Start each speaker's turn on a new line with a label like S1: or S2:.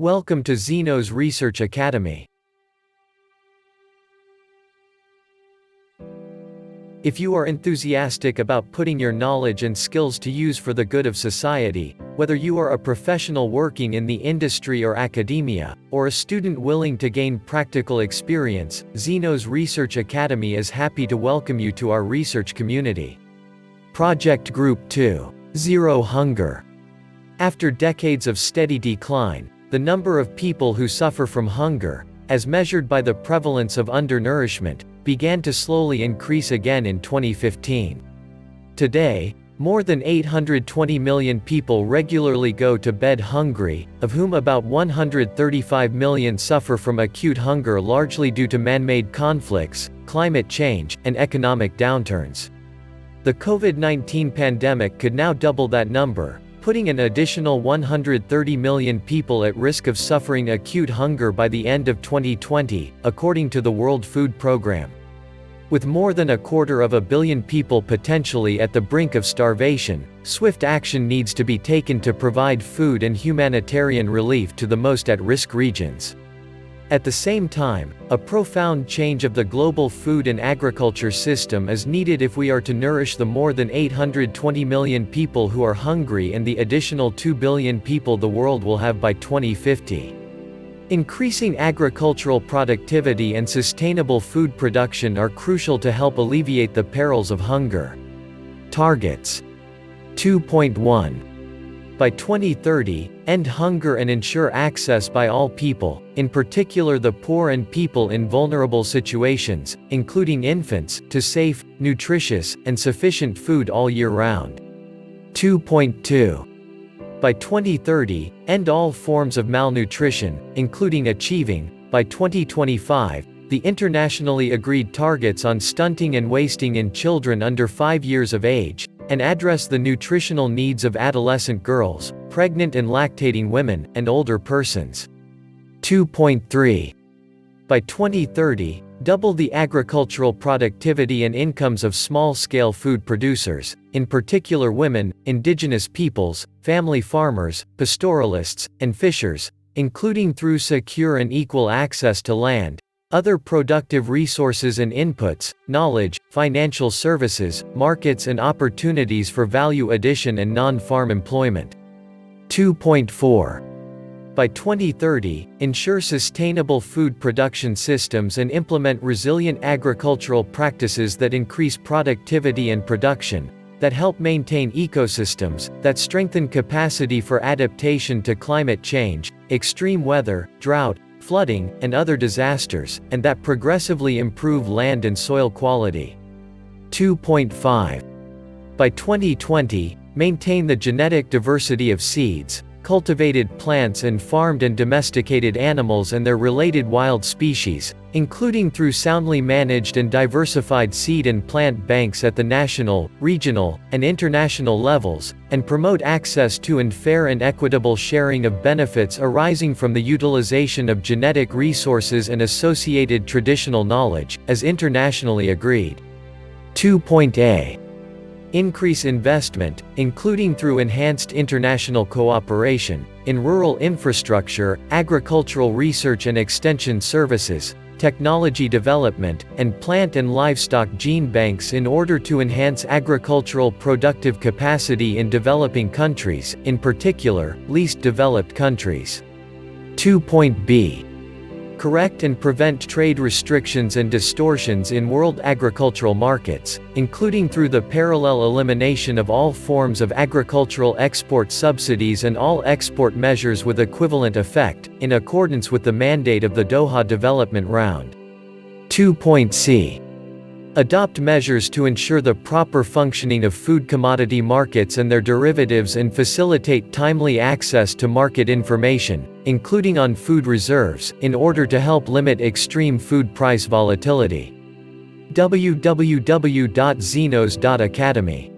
S1: Welcome to Zeno's Research Academy. If you are enthusiastic about putting your knowledge and skills to use for the good of society, whether you are a professional working in the industry or academia, or a student willing to gain practical experience, Zeno's Research Academy is happy to welcome you to our research community. Project Group 2. Zero Hunger. After decades of steady decline, the number of people who suffer from hunger, as measured by the prevalence of undernourishment, began to slowly increase again in 2015. Today, more than 820 million people regularly go to bed hungry, of whom about 135 million suffer from acute hunger largely due to man-made conflicts, climate change, and economic downturns. The COVID-19 pandemic could now double that number, putting an additional 130 million people at risk of suffering acute hunger by the end of 2020, according to the World Food Programme. With more than 250 million people potentially at the brink of starvation, swift action needs to be taken to provide food and humanitarian relief to the most at-risk regions. At the same time, a profound change of the global food and agriculture system is needed if we are to nourish the more than 820 million people who are hungry and the additional 2 billion people the world will have by 2050. Increasing agricultural productivity and sustainable food production are crucial to help alleviate the perils of hunger. Targets. 2.1. By 2030, end hunger and ensure access by all people, in particular the poor and people in vulnerable situations, including infants, to safe, nutritious, and sufficient food all year round. 2.2. By 2030, end all forms of malnutrition, including achieving, by 2025, the internationally agreed targets on stunting and wasting in children under 5 years of age, and address the nutritional needs of adolescent girls, pregnant and lactating women, and older persons. 2.3. By 2030, double the agricultural productivity and incomes of small-scale food producers, in particular women, indigenous peoples, family farmers, pastoralists, and fishers, including through secure and equal access to land, other productive resources and inputs, knowledge, financial services, markets and opportunities for value addition and non-farm employment. 2.4. By 2030, ensure sustainable food production systems and implement resilient agricultural practices that increase productivity and production, that help maintain ecosystems, that strengthen capacity for adaptation to climate change, extreme weather, drought, flooding, and other disasters, and that progressively improve land and soil quality. 2.5. By 2020, maintain the genetic diversity of seeds, cultivated plants and farmed and domesticated animals and their related wild species, including through soundly managed and diversified seed and plant banks at the national, regional, and international levels, and promote access to and fair and equitable sharing of benefits arising from the utilization of genetic resources and associated traditional knowledge, as internationally agreed. 2.a. Increase investment, including through enhanced international cooperation, in rural infrastructure, agricultural research and extension services, technology development, and plant and livestock gene banks in order to enhance agricultural productive capacity in developing countries, in particular, least developed countries. 2.b. Correct and prevent trade restrictions and distortions in world agricultural markets, including through the parallel elimination of all forms of agricultural export subsidies and all export measures with equivalent effect, in accordance with the mandate of the DOHA Development Round. 2.c. Adopt measures to ensure the proper functioning of food commodity markets and their derivatives and facilitate timely access to market information, including on food reserves, in order to help limit extreme food price volatility. www.zenos.academy